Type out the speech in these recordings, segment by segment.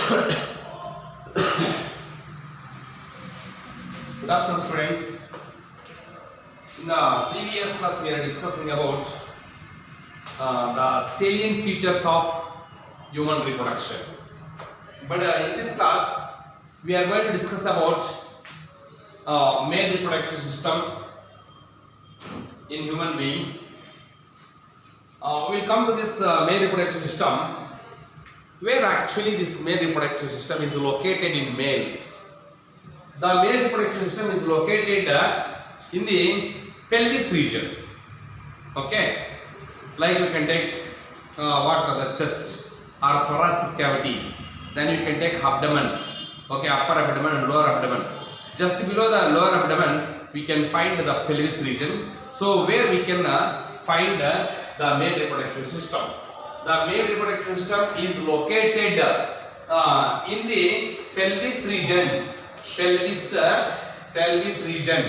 Good afternoon, friends. In the previous class, we are discussing about the salient features of human reproduction. But in this class, we are going to discuss about male reproductive system in human beings. We will come to this male reproductive system, where actually this male reproductive system is located in males. The male reproductive system is located in the pelvis region. Okay, like you can take the chest or thoracic cavity. Then you can take abdomen. Okay, upper abdomen and lower abdomen. Just below the lower abdomen, we can find the pelvis region. So where we can find the male reproductive system. The male reproductive system is located in the pelvis region. Pelvis region.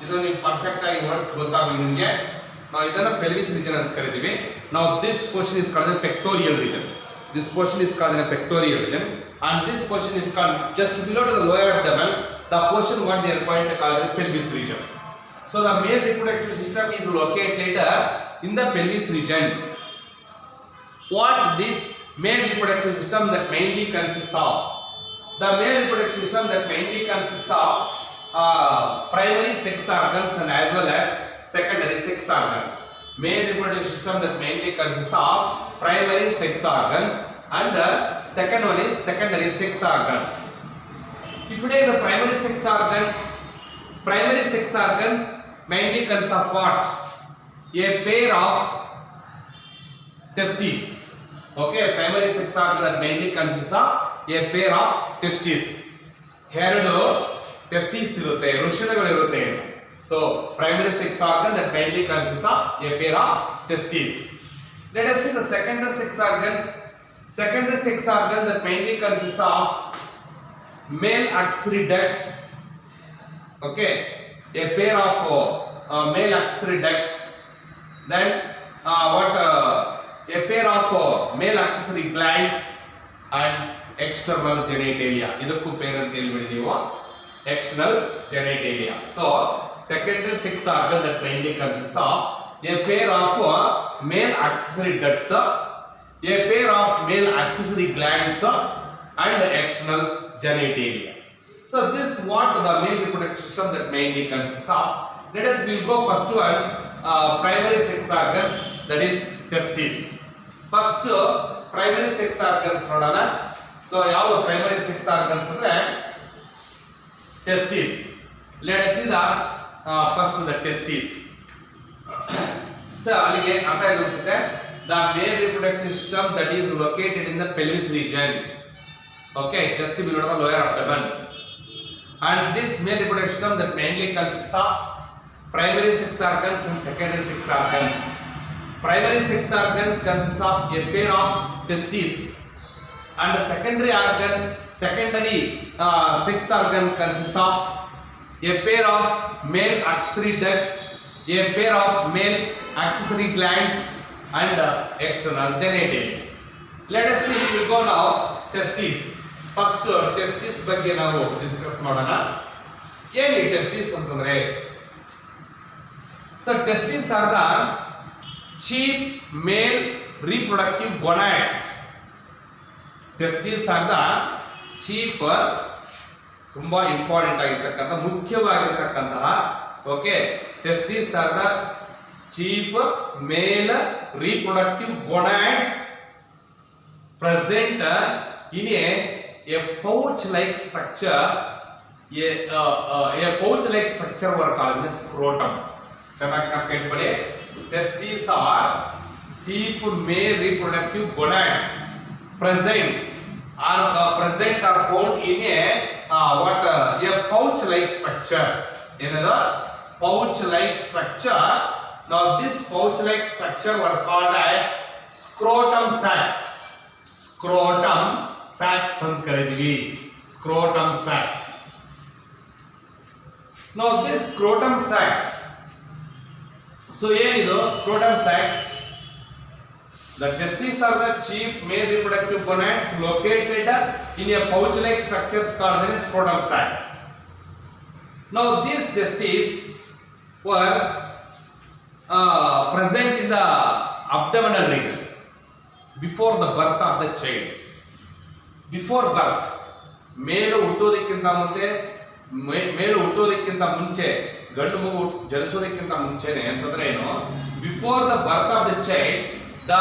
ಇದು ನೀವು perfect ಆಗಿ words ಗೊತ್ತಾಗಲಿ ನಿಮಗೆ. ನಾವು ಇದನ್ನ pelvis region ಅಂತ ಕರೀತೀವಿ. Now this portion is called the pectoral region. This portion is called the pectoral region, and this portion is called just below to the lower abdomen. The portion what they are going to call the pelvis region. So the male reproductive system is located in the pelvis region. What this male reproductive system that mainly consists of? The male reproductive system that mainly consists of primary sex organs and as well as secondary sex organs. Male reproductive system that mainly consists of primary sex organs and the second one is secondary sex organs. If you take the primary sex organs mainly consists of what? A pair of testes. Okay, primary sex organ that mainly consists of a pair of testes. ಎರಡು testes ಇರುತ್ತೆ, ವೃಷಣಗಳು ಇರುತ್ತೆ. So primary sex organ that mainly consists of a pair of testes. Let us see the secondary sex organs. Secondary sex organs that mainly consists of male accessory ducts. Okay, a pair of male accessory ducts. Then a pair of male accessory glands and external genitalia. ಇದಕ್ಕೂ peer ಅಂತ ಹೇಳ್ಬಿಡಿ ನೀವು, external genitalia. So secondary sex organ that mainly consists of a pair of male accessory ducts, a pair of male accessory glands and external genitalia. So this what the male reproductive system that mainly consists of. Let us will go first one, primary sex organs, that is testes. First primary sex organs ನೋಡೋಣ. So ಯಾವುದು primary sex organs ಅಂದ್ರೆ testes. Let us see the first the testes. So ಅಲ್ಲಿಗೆ ಅರ್ಥ ಆಗುತ್ತೆ. The male reproductive system that is located in the pelvis region. Okay, just below the lower abdomen. And this male reproductive system that mainly consists of primary sex organs and secondary sex organs. Primary sex organs consists of a pair of testes, and the secondary sex organ consists of a pair of male accessory ducts, a pair of male accessory glands and external genitalia. Let us see, we go now testes. First testes ಬಗ್ಗೆ ನಾವು discuss ಮಾಡೋಣ. ಏನು ಈ testis ಅಂತಂದ್ರೆ, so testes are the chief male reproductive gonads. Testes are the chief, ತುಂಬಾ important ಆಗಿರತಕ್ಕಂತ ಮುಖ್ಯವಾಗಿರತಕ್ಕಂತಹ, okay, testis are the chief male reproductive gonads present in a pouch like structure. A pouch like structure were called as scrotum. ಚೆನ್ನಾಗಿ ನೆನಪಿಟ್ಕೊಳ್ಳಿ. Testes are chief male reproductive gonads present or found in a pouch like structure. Another pouch like structure. Now this pouch like structure were called as scrotum sacs. Scrotum sacs ಅಂತ ಕರೀತೀವಿ. Scrotum sacs. Now this scrotum sacs. So ಏನಿದು scrotum sacs? The testes are the chief male reproductive gonads located in a pouch-like structures called the scrotum sacs. Now these testes were present in the abdominal region before the birth of the child. Before birth, ಮೇಲು ಹುಟ್ಟೋದಕ್ಕಿಂತ ಮುಂಚೆ ಗಂಡು ಮಗು ಜನಿಸೋದಕ್ಕಿಂತ ಮುಂಚೆನೆ ಅಂತಂದ್ರೆ ಏನು, before the birth of the child the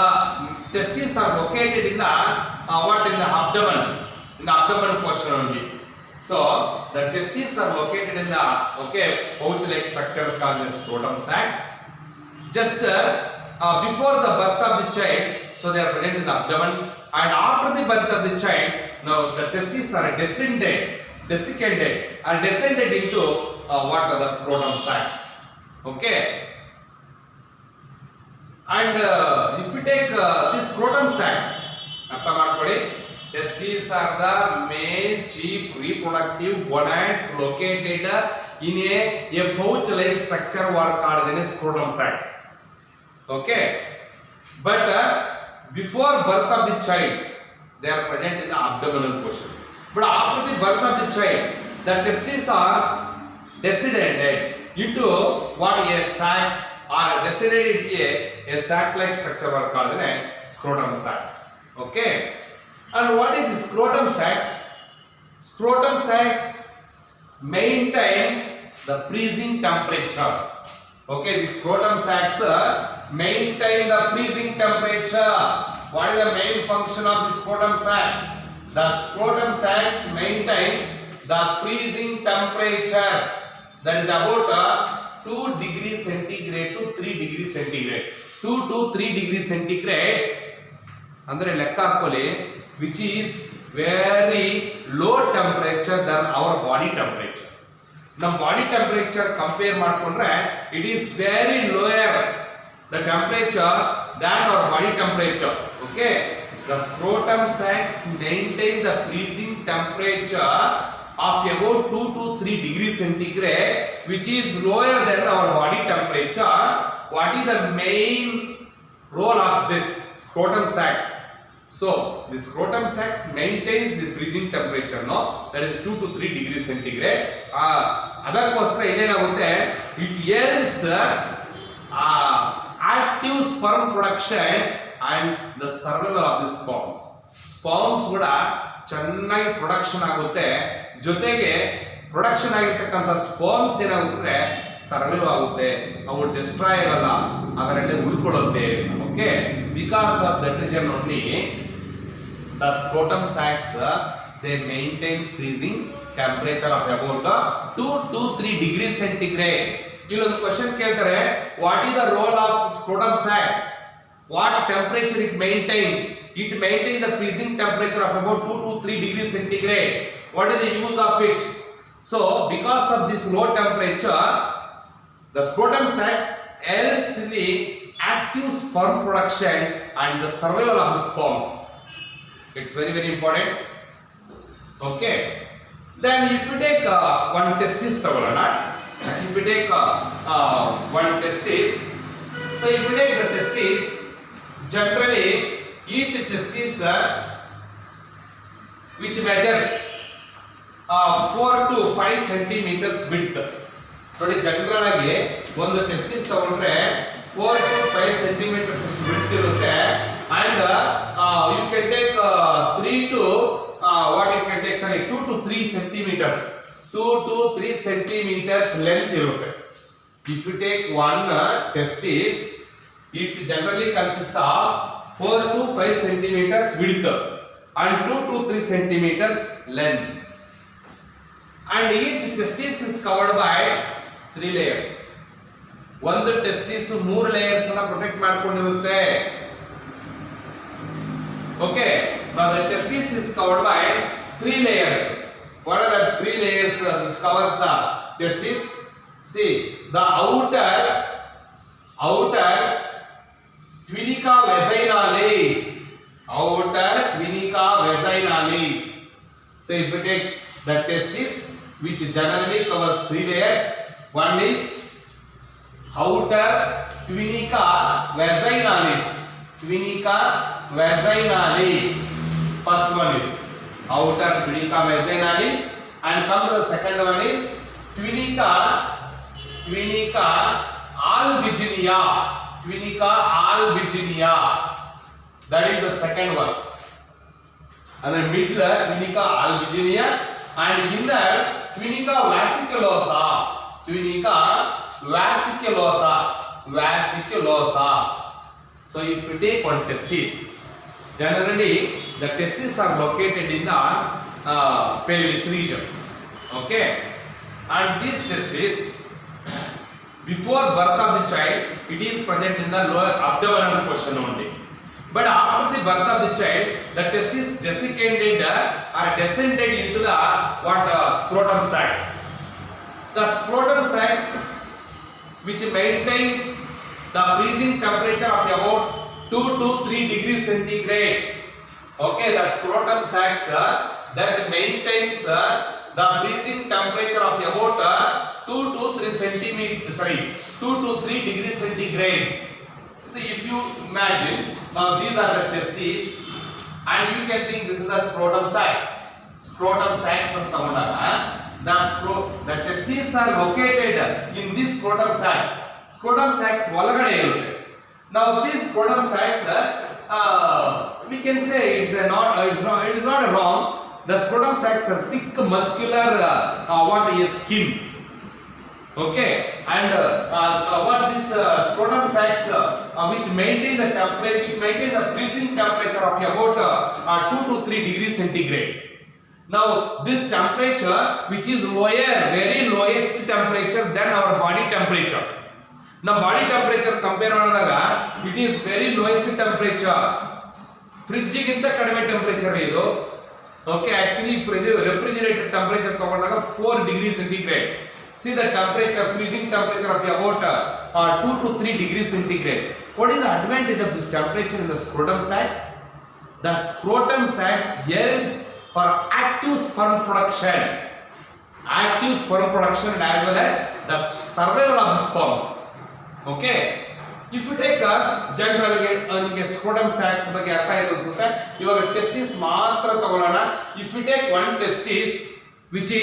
testis are located in the in the abdomen portion only. So the testes are located in the pouch-like structures called the scrotum sacs. Just before the birth of the child, so they are present in the abdomen, and after the birth of the child, now the testes are desiccated into what are the scrotum sacs. Okay, and if you take this scrotum sac, artha ಮಾಡ್ಕೊಳ್ಳಿ, testes are the male chief reproductive gonads located in a pouch-like structure called the scrotum sacs. Okay, but before birth of the child, they are present in the abdominal portion. But after the birth of the child, the testes are descended into what a sac, or descended into a sac-like structure called the scrotum sacs. Okay, and what is the scrotum sacs? Scrotum sacs maintain the freezing temperature. Okay, the scrotum sacs maintain the freezing temperature. What is the main function of the scrotum sacs? The scrotum sacs maintains the freezing temperature, that is about 2 degrees centigrade to 3 degrees centigrade. 2 to 3 degrees centigrades andre ಲೆಕ್ಕ ಹಾಕೊಳ್ಳಿ, which is very low temperature than our body temperature. ನಮ್ಮ body temperature compare ಮಾಡಿಕೊಂಡ್ರೆ it is very lower the temperature than our body temperature. Okay, the scrotum sacs maintain the freezing temperature of about 2 to 3 degrees centigrade, which is lower than our body temperature. What is the main role of this scrotum sacs? So the scrotum sacs maintains the freezing temperature, no, that is 2 to 3 degrees centigrade. ಅದಕ್ಕೋಸ್ಕರ ಏನೇನಾಗುತ್ತೆ, it helps active sperm production and the survival of the sperms. Sperms ಕೂಡ ಚೆನ್ನಾಗಿ production ಆಗುತ್ತೆ, ಜೊತೆಗೆ production ಆಗಿರ್ತಕ್ಕಂಥ sperms ಏನಾಗುತ್ತೆ, survive ಆಗುತ್ತೆ, ಅವು destroy ಆಗಲ್ಲ, ಅದರಲ್ಲಿ ಉಳ್ಕೊಳ್ಳುತ್ತೆ. Okay, because of that reason only the scrotum sacs they maintain freezing temperature of about 2 to 3 degrees centigrade. ಇಲ್ಲೊಂದು ಕ್ವೆಶ್ಚನ್ ಕೇಳ್ತಾರೆ, what is the role of scrotum sacs? What temperature it maintains? It maintains the freezing temperature of about 2 to 3 degrees centigrade. What is the use of it? So because of this low temperature, the scrotum sacs helps in the active sperm production and the survival of the sperms. It's very very important. Okay, then if you take one testis ತಗೊಳ್ಳೋಣ. If you take one testis, so if you take the testis, generally each testis which measures 4 to 5 centimeters width. ನೋಡಿ, general ಆಗಿ ಒಂದು testis ತಗೊಂಡ್ರೆ 4 to 5 centimeters width ಇರುತ್ತೆ, and you can take 3 to 2 to 3 centimeters, 2 to 3 centimeters length irutte. If you take one testis, it generally consists of 4 to 5 centimeters width and 2 to 3 centimeters length, and each testis is covered by 3 layers. ಒಂದು testis 3 layers ಅನ್ನು protect ಮಾಡ್ಕೊಂಡಿರುತ್ತೆ. Okay, now the testis is covered by 3 layers. What are the 3 layers which covers the testis? See, the outer tunica vaginalis, so if you take the testis, which generally covers 3 layers, one is outer tunica vaginalis, tunica vaginalis. First one is outer tunica vaginalis, and come to the second one is tunica albiginea. Tunica albiginea, that is the second one. And then middle tunica albiginea, and inner tunica vesiculosa. Tunica vesiculosa. So if you take one testis, generally the testes are located in the pelvis region. Okay, and these testes, before birth of the child, it is present in the lower abdominal portion only. But after the birth of the child, the testis desiccated or descended into the scrotum sacs. The scrotum sacs, which maintains the freezing temperature of about 2 to 3 degrees centigrade. Okay, the scrotum sacs that maintains the freezing temperature of about 2 to 3 degrees centigrades. See, if you imagine, now these are the testes, and you can think this is the scrotum sac. Scrotum sacs of the testes are located in these scrotum sacs. Scrotum sacs ಒಳಗಡೆ ಇರುತ್ತೆ. Now these scrotum sacs, we can say it is not wrong. The scrotum sacs are thick muscular skin. Okay, and what this scrotum sacs which maintain the freezing temperature of about 2 to 3 degrees centigrade. Now this temperature, which is very lowest temperature than our body temperature. Now body temperature compare ಮಾಡಿದಾಗ it is very lowest temperature. Fridge ಗಿಂತ ಕಡಿಮೆ temperature ಇದು. Okay, actually refrigerator temperature ತಗೊಂಡಾಗ 4 degrees centigrade. See the temperature, freezing temperature of about 2 to 3 degrees centigrade. What is the advantage of this temperature in the scrotum sacs? The scrotum sacs helps for active sperm production and as well as the survival of the sperms. Okay, if you take general scrotum sacs ಬಗ್ಗೆ ಅರ್ಥ ಆಯ್ತು ಅನ್ಸುತ್ತೆ. ಇವಾಗ testis ಮಾತ್ರ ತಗೊಳ್ಳೋಣ. If you take one testis which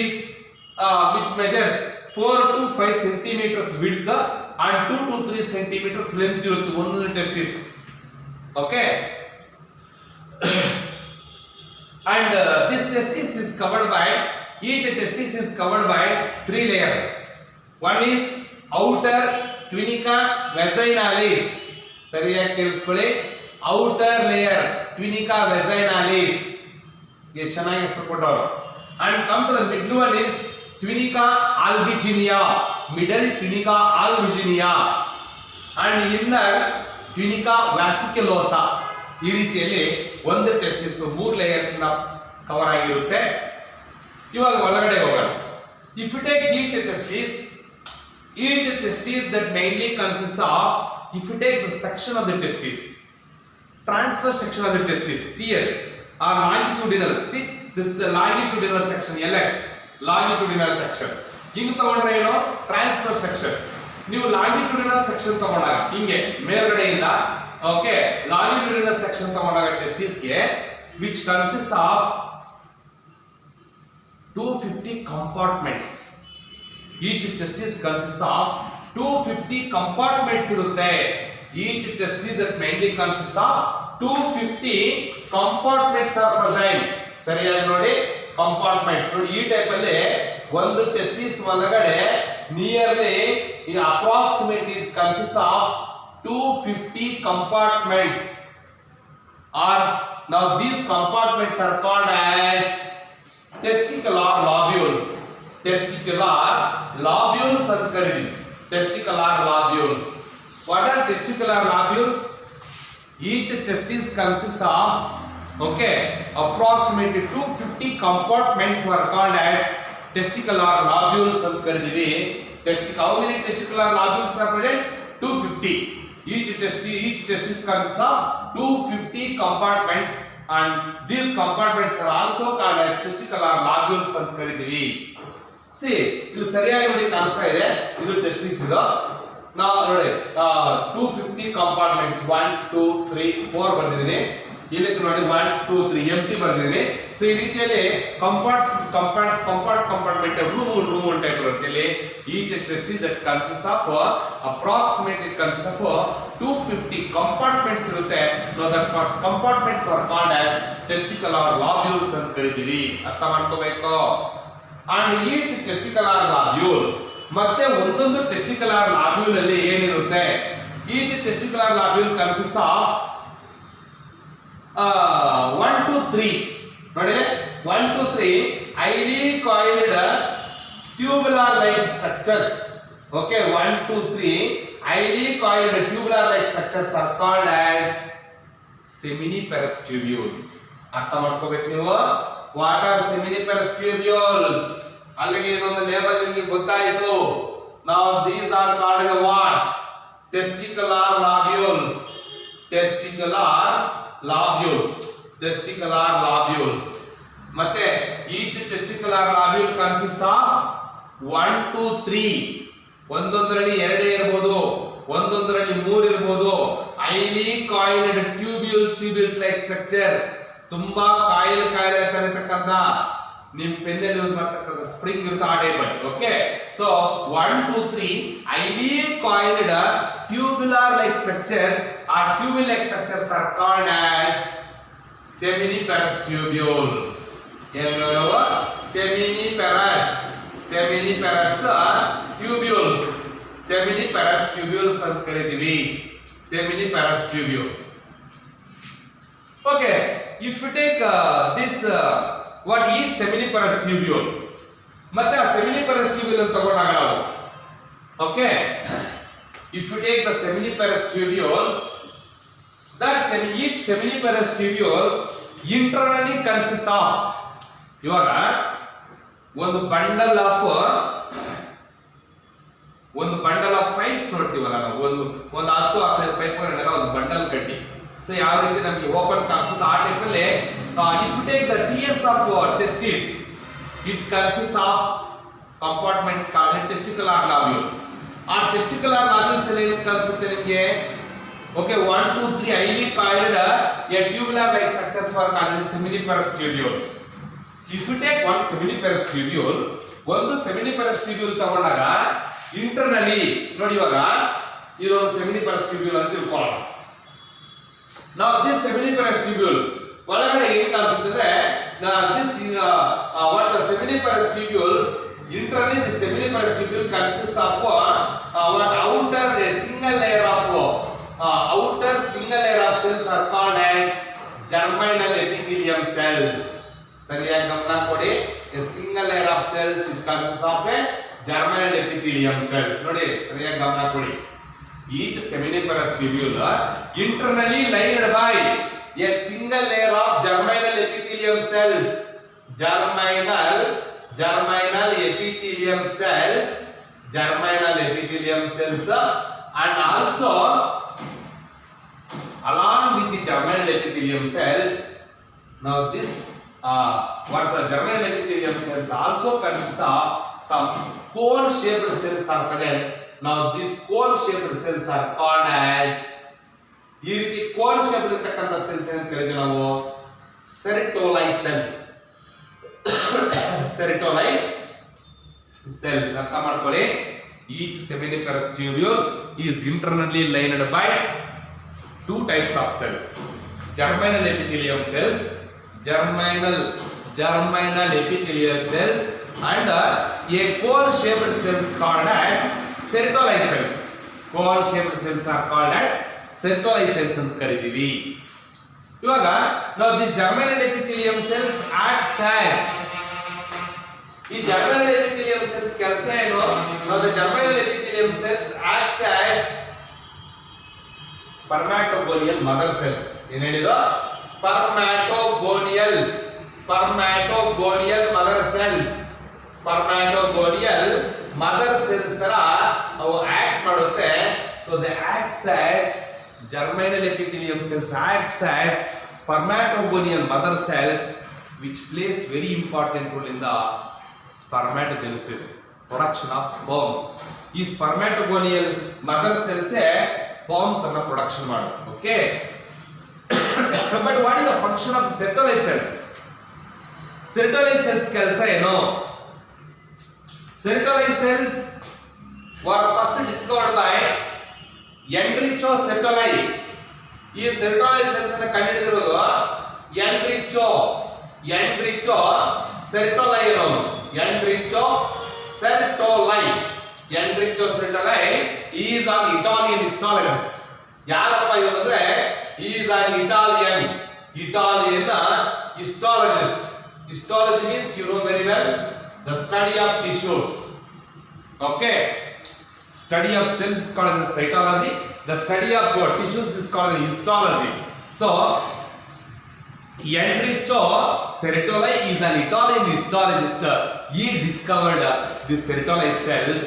measures 4 to 5 centimeters width and 2 to 3 centimeters length ಇರುತ್ತೆ ಒಂದು testis. Okay, and this testis is covered by, each testis is covered by 3 layers. One is outer tunica vaginalis. ಸರಿಯಾಗಿ ಕೇಳಿಸ್ಕೊಳ್ಳಿ, outer layer tunica vaginalis. ಎಷ್ಟು ಚೆನ್ನಾಗಿ ಹೆಸರು ಕೊಟ್ಟವರು. And come to the middle one is tunica albiginea, middle tunica albiginea, and inner tunica vesiculosa. ಈ ರೀತಿಯಲ್ಲಿ ಒಂದು testis 3 layers ನ ಕವರ್ ಆಗಿರುತ್ತೆ. ಇವಾಗ ಒಳಗಡೆ ಹೋಗೋಣ. If you take each testis that mainly consists of, if you take the section of the testis, transverse section of the testis, TS, or longitudinal, see this is the longitudinal section, LS, longitudinal section. ಹಿಂಗೆ ತಗೊಂಡ್ರೆ ಏನು, transfer section. ನೀವು longitudinal section ತಗೊಂಡಾಗ ಹಿಂಗೆ ಮೇಲ್ಗಡೆಯಿಂದ, okay, longitudinal section ತಗೊಂಡಾಗ ಟೆಸ್ಟಿಸ್ಗೆ which consists of 250 compartments. Each testis consists of 250 compartments ಇರುತ್ತೆ. Each testis that mainly consists of 250 compartments are present. ಸರಿಯಾಗಿ ನೋಡಿ, ಕಂಪಾರ್ಟ್ಮೆಂಟ್ಸ್ ನೋಡಿ. ಈ ಟೈಪ್ ಅಲ್ಲಿ ಒಂದು ಟೆಸ್ಟಿಸ್ ಒಳಗಡೆ nearly approximately it consist of 250 compartments. Or now these compartments are called as testicular lobules. Testicular lobules ಅಂತ ಕರೀತೀವಿ. Testicular lobules. What are testicular lobules? Each testis consists of, okay, approximately 250 compartments were called as testicular lobules ಅಂತ ಕರೀತೀವಿ. How many testicular lobules are present? 250. Each testis consists of 250 compartments, and these compartments are also called as testicular lobules ಅಂತ ಕರೀತೀವಿ. See, ಇದು ಸರಿಯಾಗಿ ನೋಡಿ ಕಾಣಿಸ್ತಾ ಇದೆ. ಇದು ಟೆಸ್ಟಿಸ್, ಇದು ನಾವು ನೋಡಿ 250 ಕಂಪಾರ್ಟ್ಮೆಂಟ್ಸ್ 1 2 3 4 ಬರ್ದಿದ್ದೀನಿ. ಇಲ್ಲಿ ನೋಡಿ 1 2 3 ಎಂಟಿ ಬರ್ದಿದ್ದೀನಿ. ಸೊ ಈ ರೀತಿಯಲ್ಲಿ ಕಂಪಾರ್ಟ್ಮೆಂಟ್ ರೂಮ್ ಟೈಪ್ ಬರುತ್ತೆ. ಇಲ್ಲಿ each testis that consist of approximately consist of 250 compartments ಇರುತ್ತೆ. No that compartments are called as testicular or lobules ಅಂತ ಕರಿತೀವಿ. ಅರ್ಥ ಮಾಡ್ಕೋಬೇಕು. And each testicular or lobule ಮತ್ತೆ ಒಂದೊಂದು ಟೆಸ್ಟಿಕಲ್ ಆರ್ ಲಾಬ್ಯೂಲ್ ಅಲ್ಲಿ ಏನಿರುತ್ತೆ? Each testicular or lobule consist of 1 2 3 ನೋಡಿ 1 2 3 highly coiled tubular like structures. Okay, 1 2 3 highly coiled tubular like structures are called as seminiferous tubules. ಅರ್ಥ ಮಾಡ್ಕೋಬೇಕು ನೀವು. What are seminiferous tubules? ಅಲ್ಲಿಗೆ ಇದೊಂದು ಲೇಬಲ್ ನಿಮಗೆ ಗೊತ್ತಾಯಿತು. Now these are called what? Testicular lobules. Testicular lobules. ಮತ್ತೆ each testicular ಲಾಬ್ಯೂಲ್ consist of 1 2 3 ಒಂದೊಂದರಲ್ಲಿ 2 ಇರಬಹುದು, ಒಂದೊಂದರಲ್ಲಿ 3 ಇರಬಹುದು. Highly coiled tubules like structures. ತುಂಬಾ ಕಾಯಿಲ್ ಇರತಕ್ಕಂತ ನಿಮ್ ಪೆನ್ನಲ್ಲಿ ಯೂಸ್ ಮಾಡ್ತಕ್ಕಂಥ ಸ್ಪ್ರಿಂಗ್ ಇರುತ್ತೆ ಆ type. Okay, so 1 2 3 highly coiled tubular like structures or tubule like structures are called as seminiferous tubules. seminiferous tubules ಅಂತ ಕರೀತೀವಿ. seminiferous tubules. Okay, if you take this what is seminiferous tubule? ಮತ್ತೆ ಆ seminiferous tubule ಅಂತ ತಗೊಂಡಾಗ ನಾವು okay, if you take the seminiferous tubules, each seminiferous tubule internally consists of ಇವಾಗ ಒಂದು bundle of pipes ನೋಡ್ತೀವಲ್ಲ ನಾವು, ಒಂದು 10-15 ಪೈಪ್ ಒಂದು ಬಂಡಲ್ ಕಟ್ಟಿ. ಸೊ ಯಾವ ರೀತಿ ನಮಗೆ ಓಪನ್ ಕಾಣಿಸುತ್ತೆ ಆ ಟೈಪ್ ಅಲ್ಲಿ if you take the TS of testis, it consist of compartments called testicular lobules. ಆ ಟೆಸ್ಟಿಕ್ಯುಲರ್ ಲಾಬ್ಯೂಲ್ಸ್ ಅಲ್ಲಿ ಏನು ಕನ್ಸುತ್ತೆ ನಿಮಗೆ? Okay, 1 2 3 highly coiled tubular like structures are called seminiferous tubules. If you take one seminiferous tubule, ಒಂದು seminiferous tubule ತಗೊಂಡಾಗ internally ನೋಡಿ, ಇವಾಗ ಇದು seminiferous tubule ಅಂತ ತಿಳ್ಕೊಳ್ಳೋಣ. Now this seminiferous tubule ಒಳಗಡೆ ಏನು ಕಾಣಿಸುತ್ತೆ ಅಂದ್ರೆ this what the seminiferous tubule internally the seminiferous tubule consists of what outer single layer of cells are called as germinal epithelium cells. ಸರಿಯಾಗಿ ಗಮನ ಕೊಡಿ. a single layer of cells it consists of a germinal epithelium cells. ನೋಡಿ ಸರಿಯಾಗಿ ಗಮನ ಕೊಡಿ. each seminiferous tubule internally lined by a single layer of germinal epithelium cells. germinal epithelium cells and also along with the germinal epithelium cells, now this what the germinal epithelium cells also consists of some cone shaped cells are present. Now these cone shaped cells are called as, ಈ ರೀತಿ cone shape ಇರತಕ್ಕಂತ cells ಏನು ಕರೀತೀವಿ ನಾವು? ಸೆರಿಟೋಲೈ cells. ಅರ್ಥ ಮಾಡ್ಕೊಳ್ಳಿ. Each seminiferous tubule is internally lined by two types of cells: germinal epithelium cells, germinal epithelial cells, and a cone shaped cells called as seritoli cells. Cone shaped cells are called as seritoli cells ಅಂತ ಕರೀತೀವಿ. ಇವಾಗ ನಾವು the germinal epithelium cells acts as, ಈ germinal epithelium cells ಕೆಲಸ ಏನು? ನಾವು the germinal epithelium cells acts as spermatogonial mother cells. ಏನು ಹೇಳಿದ್ರು? spermatogonial mother cells. spermatogonial mother cells ತರ ಅವು ಆಕ್ಟ್ ಮಾಡುತ್ತೆ. so they acts as germinal epithelium cells acts as spermatogonial mother cells which plays very important role in the spermatogenesis. Production of sperms. ಈ spermatogonial mother cells sperms ಅನ್ನ production ಮಾಡುತ್ತೆ. Okay, but what is the function of Sertoli's cells? Sertoli's cells ಕೆಲಸ ಏನು? Sertoli's cells were first discovered by Enrico Sertoli. ಈ ಸೆರ್ಟೋಲೈಸ್ cells ಅನ್ನು ಕಂಡುಹಿಡಿದಿರುವುದು Enrico Sertoli ಅವರು. Enrico Sertoli is an Italian histologist. ಯಾರಪ್ಪ ಇವನು ಅಂದ್ರೆ he is an Italian histologist. Histology means you know very well the study of tissues. Okay, study of cells is called as cytology. The study of tissues is called as histology. So Enrico Sertoli is an Italian histologist. He discovered the Sertoli cells,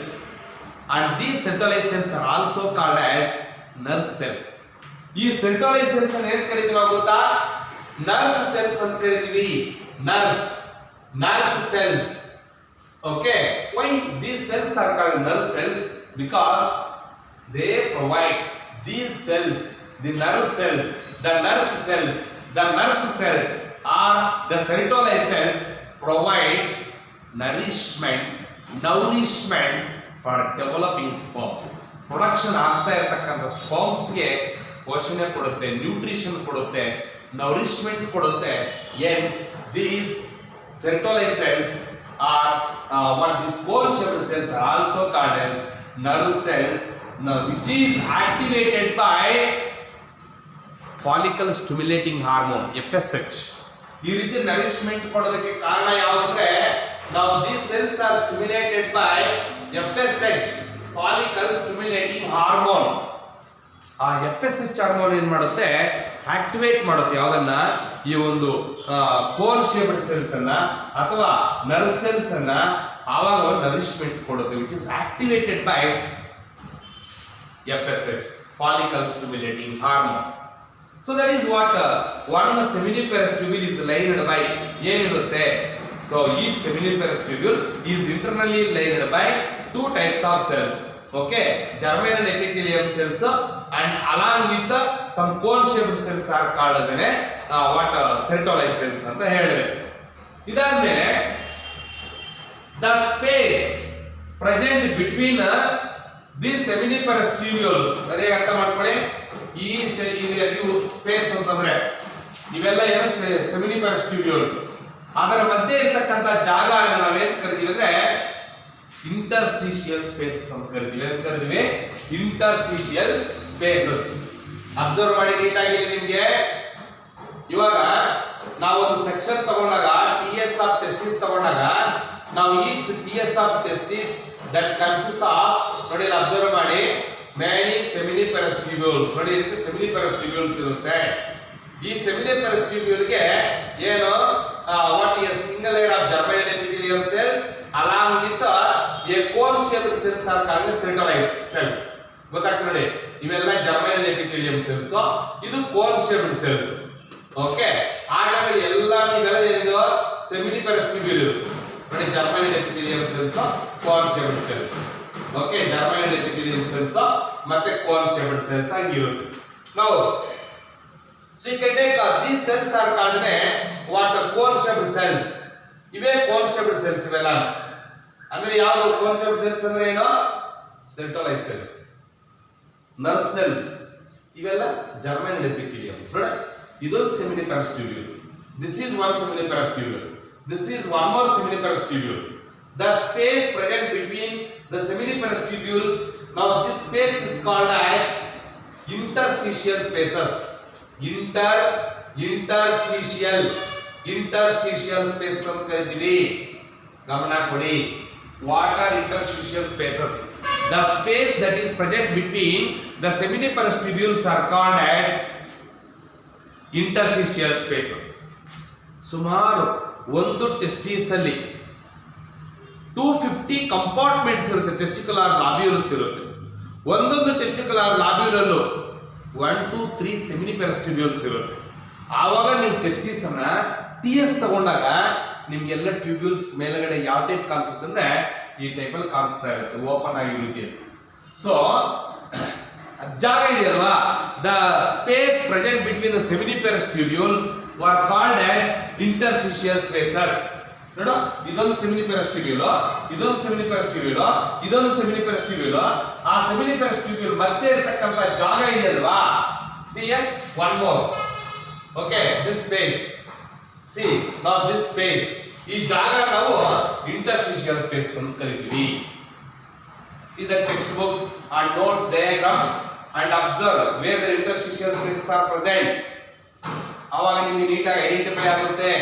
and these Sertoli cells are also called as nerve cells. ಈ Sertoli cells ಅನ್ನು ಏನು ಕರೀತೀವಿ ನಾವು ಗೊತ್ತಾ? nerve cells ಅಂತ ಕರೀತೀವಿ. nerve cells. Okay, why these cells are called nerve cells? Because they provide these cells, the nerve cells are the Sertoli cells provide nourishment for developing sperms. Production ಆಗ್ತಾ ಇರತಕ್ಕಂಥ ಸ್ಪರ್ಮ್ಸ್ಗೆ ಪೋಷಣೆ ಕೊಡುತ್ತೆ, ನ್ಯೂಟ್ರಿಷನ್ ಕೊಡುತ್ತೆ, ನೌರಿಶ್ಮೆಂಟ್ ಕೊಡುತ್ತೆ. Hence these Sertoli cells are what these cone-shaped cells are also called as nerve cells, which is activated by follicle stimulating hormone FSH. ಈ ರೀತಿ nourishment ಕೊಡೋದಕ್ಕೆ ಕಾರಣ ಯಾವುದಂದ್ರೆ ನಾವು these cells are stimulated by FSH, follicle stimulating hormone. ಆ FSH hormone ಏನ್ ಮಾಡುತ್ತೆ? Activate ಮಾಡುತ್ತೆ ಯಾವುದನ್ನ? ಈ ಒಂದು ಕೋನ್ ಶೇಪ್ಡ್ ಸೆಲ್ಸ್ ಅನ್ನ ಅಥವಾ ನರ್ವ್ ಸೆಲ್ಸ್ ಅನ್ನ. ಆವಾಗ ನರಿಶ್ಮೆಂಟ್ ಕೊಡುತ್ತೆ, which is activated by FSH, follicle stimulating hormone. So that is what one seminiferous tubule is lined by ಏನಿರುತ್ತೆ? So each seminiferous tubule is internally lined by two types of cells. Okay, germinal epithelium cells and along with some cone shaped cells are called as what Sertoli cells ಅಂತ ಹೇಳಿದೆ. ಇದಾದ್ಮೇಲೆ the space present between these seminiferous tubules ಅದೇ ಅರ್ಥ ಮಾಡ್ಕೊಳ್ಳಿ. ಈ space ಅಂತಂದ್ರೆ ಇವೆಲ್ಲ ಏನು seminiferous tubules, ಅದರ ಮಧ್ಯೆ ಇರತಕ್ಕಂತ ಜಾಗ ನಾವೇನ್ ಕರಿತೀವಿ ಅಂದ್ರೆ ಇಂಟರ್ಸ್ಟಿಷಿಯಲ್ ಸ್ಪೇಸಸ್ ಅಂತ ಕರಿತೀವಿ. ಏನ್ ಕರಿತೀವಿ? Interstitial spaces. ಅಬ್ಸರ್ವ್ ಮಾಡಿ ನೀಟಾಗಿ ನಿಮ್ಗೆ. ಇವಾಗ ನಾವು ಒಂದು ಸೆಕ್ಷನ್ ತಗೊಂಡಾಗ TS ಆಫ್ ಟೆಸ್ಟಿಸ್ ತಗೊಂಡಾಗ ನಾವು each TS of testis that consist of ನೋಡಿ ಅಬ್ಸರ್ವ್ ಮಾಡಿ ಮ್ಯಾನಿ ಸೆಮಿನಿಫೆರಸ್ ಟ್ಯೂಬ್ಯೂಲ್ಸ್. ನೋಡಿ ಇದಕ್ಕೆ ಸೆಮಿನಿಫೆರಸ್ ಟ್ಯೂಬ್ಯೂಲ್ಸ್ ಇರುತ್ತೆ. ಈ ಸೆಮಿನಿಫೆರಸ್ ಟ್ಯೂಬ್ಯೂಲ್ಗೆ ಏನು what is single layer of germinal epithelium cells along with a cone shaped cells are called Sertoli cells. ಗೊತ್ತಾಗ್ತದೆ ನೋಡಿ, ಇವೆಲ್ಲ germinal epithelium cells, ಇದು cone shaped cells. ಓಕೆ, ಆಮೇಲೆ ಎಲ್ಲ ಇವೆಲ್ಲ ಏನಿದೆ ಸೆಮಿನಿಫೆರಸ್ ಟ್ಯೂಬ್ಯೂಲ್ ನೋಡಿ, germinal epithelium cells, cone shaped cells. Okay, germinal epithelium cells ಮತ್ತೆ cone shaped cells ಆಗಿರುತ್ತೆ. Now so you can take these cells are called what cone shaped cells. ಇವೆ cone shaped cells ಇವೆಲ್ಲ. ಅಂದ್ರೆ ಯಾವುದು cone shaped cells ಅಂದ್ರೆ ಏನು? Sertoli cells, nerve cells, ಇವೆಲ್ಲ germinal epitheliums. ನೋಡಿ, ಇದೊಂದು seminiferous tubule. This is one seminiferous tubule. This is one more seminiferous tubule. The space present between the seminiferous tubules, now this space is called as interstitial spaces. Interstitial spaces ಅಂತ ಕರೀತೀವಿ. ಗಮನ ಕೊಡಿ. What are interstitial spaces? The space that is present between the seminiferous tubules are called as interstitial spaces. ಸುಮಾರು ಒಂದು testis ಅಲ್ಲಿ 250 compartments ಇರುತ್ತೆ, testicular ಲಾಬ್ಯೂಲ್ಸ್ ಇರುತ್ತೆ. ಒಂದೊಂದು ಟೆಸ್ಟಿಕ್ಯುಲರ್ ಲಾಬ್ಯೂಲ್ ಅಲ್ಲೂ 1 to 3 ಸೆಮಿನಿಫೆರಸ್ ಟ್ಯೂಬ್ಯೂಲ್ಸ್ ಇರುತ್ತೆ. ಆವಾಗ ನೀವು ಟೆಸ್ಟಿಸ್ ಅನ್ನ TS ತಗೊಂಡಾಗ ನಿಮ್ಗೆಲ್ಲ ಟ್ಯೂಬ್ಯೂಲ್ಸ್ ಮೇಲ್ಗಡೆ ಯಾವ ಟೈಪ್ ಕಾಣಿಸುತ್ತೆ ಅಂದ್ರೆ ಈ ಟೈಪಲ್ಲಿ ಕಾಣಿಸ್ತಾ ಇರುತ್ತೆ, ಓಪನ್ ಆಗಿ ಉಳಿದಿದೆ. ಸೊ ಜಾಗ ಇದೆಯಲ್ವಾ, the space present between the seminiferous tubules were called as interstitial spaces. ನೋಡು, ಇದೊಂದು ಸೆಮಿನಿಫೆರಸ್ ಟ್ಯೂಬ್ಯೂಲ್, ಇದೊಂದು ಸೆಮಿನಿಫೆರಸ್ ಟ್ಯೂಬ್ಯೂಲ್, ಇದೊಂದು ಸೆಮಿನಿಫೆರಸ್ ಟ್ಯೂಬ್ಯೂಲ್. ಆ ಸೆಮಿನಿಫೆರಸ್ ಟ್ಯೂಬ್ಯೂಲ್ ಮಧ್ಯೆ ಇರತಕ್ಕಂತ ಜಾಗ ಇದೆಯಲ್ವಾ, C one more. Okay, this space, C now this space, ಈ ಜಾಗ ನಾವು ಇಂಟರ್ಸ್ಟಿಷಿಯಲ್ ಸ್ಪೇಸ್ ಅಂತ ಕರಿತೀವಿ. See the textbook and notes diagram and observe where the interstitial spaces are present. ಆವಾಗ ನಿಮಗೆ ನೀಟಾಗಿ ಐಡೆಂಟಿಫೈ ಆಗುತ್ತೆ.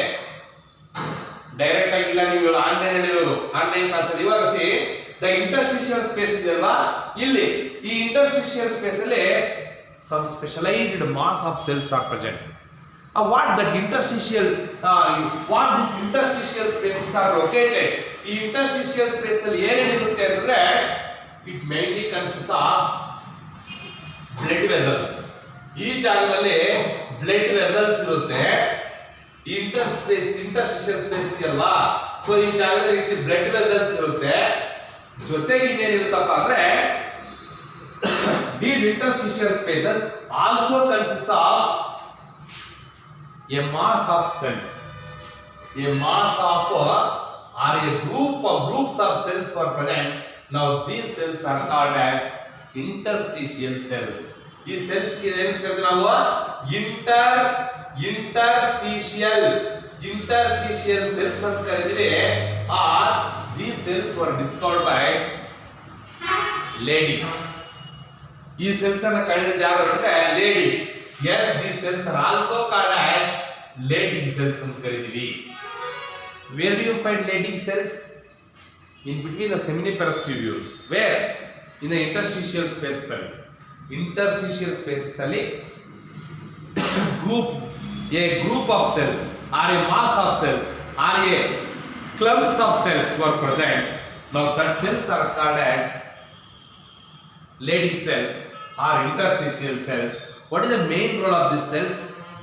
ಡೈರೆಕ್ಟ್ ಆಗಿ ಇಲ್ಲ, ನೀವು ಆನ್ಲೈನ್ ಅಲ್ಲಿ ಇರೋದು, ಆನ್ಲೈನ್ ಕ್ಲಾಸ್ ಅಲ್ಲಿ. ಇವಾಗ ಸಿ ದ ಇಂಟರ್ಸ್ಟಿಷಿಯಲ್ ಸ್ಪೇಸ್ ಇದೆಯಲ್ವಾ, ಇಲ್ಲಿ ಈ ಇಂಟರ್ಸ್ಟಿಷಿಯಲ್ ಸ್ಪೇಸ್ ಅಲ್ಲಿ some specialized mass of cells are present. What that interstitial what these interstitial spaces are located. ಈ interstitial space ಅಲ್ಲಿ ಏನೇನಿರುತ್ತೆ ಅಂದ್ರೆ, it mainly consists of blood vessels. ಈ ಜಾಗದಲ್ಲಿ ಬ್ಲಡ್ ವೆಸಲ್ಸ್ ಇರುತ್ತೆ. ಇಂಟರ್ಸ್ಟಿಷಿಯಲ್ ಸ್ಪೇಸ್ ಇದೆಯಲ್ವಾ, ಸೊ ಈ ಜಾಗದಲ್ಲಿ ಬ್ಲಡ್ ವೆಸಲ್ಸ್ ಇರುತ್ತೆ. ಜೊತೆಗೆ ಇನ್ನೇನಿರುತ್ತಪ್ಪ ಅಂದ್ರೆ, these interstitial spaces also consists of a mass of cells. A mass of or a groups of cells are present. Now these cells are called as interstitial cells. These cells ಗೆ ಏನು ಕರೀತೀವಿ ನಾವು? interstitial cells ಅಂತ ಕರೀತೀವಿ. Or these cells were discovered by Leydig. ಈ cells ಅನ್ನು ಕಂಡಿದ್ದು ಯಾರು ಅಂದ್ರೆ lady. Yes, these cells are also called as Leydig cells ಅಂತ ಕರೀತೀವಿ. Where do you find Leydig cells? In between the seminiferous tubules. Where? In the interstitial spaces ಅಲ್ಲಿ. Interstitial spaces ಅಲ್ಲಿ a group of cells or a mass of cells or a clumps of cells were present. Now that cells are called as Leydig cells or interstitial cells. What is the main role of these cells?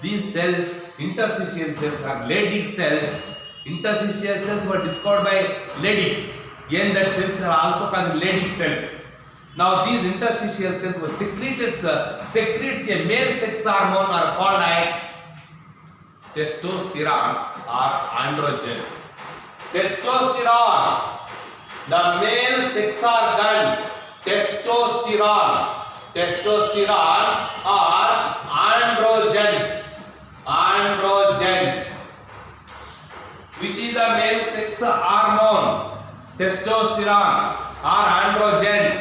These cells, interstitial cells, are Leydig cells. Interstitial cells were discovered by Leydig. Again, that cells are also called Leydig cells. Now, these interstitial cells were secretes a male sex hormone are called as testosterone or androgens. Testosterone, the male sex organ. Testosterone or androgens. Which is the male sex hormone? Testosterone or androgens.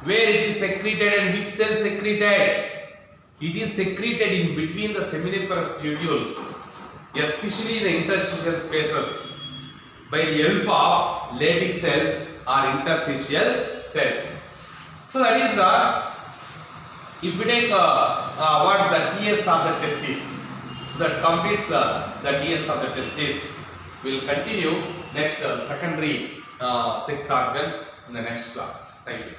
Where it is secreted and which cell secreted? It is secreted in between the seminiferous tubules, especially in the interstitial spaces, by the help of Leydig cells or interstitial cells. So that is if we take what the TS of the testis, so that completes the TS of the testis. We will continue next secondary sex organs in the next class. Thank you.